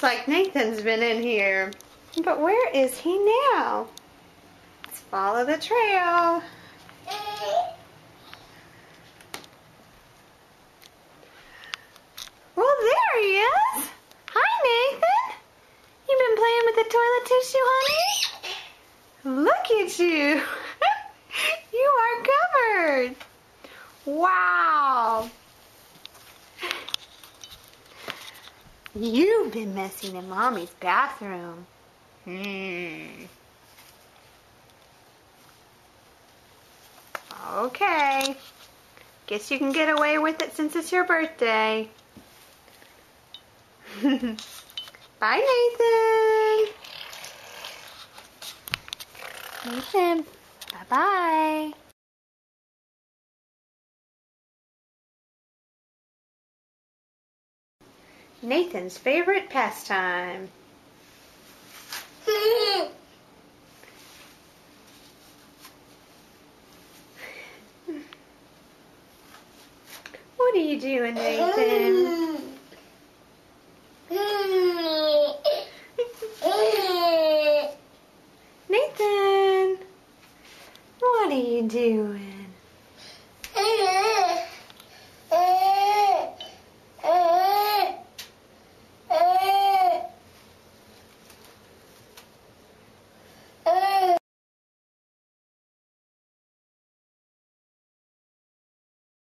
Looks like Nathan's been in here. But where is he now? Let's follow the trail. Well, there he is. Hi, Nathan. You been playing with the toilet tissue, honey? Look at you. You are covered. Wow. You've been messing in Mommy's bathroom. Okay. Guess you can get away with it since it's your birthday. Bye, Nathan. Nathan, bye-bye. Nathan's favorite pastime. What are you doing, Nathan? Nathan, what are you doing?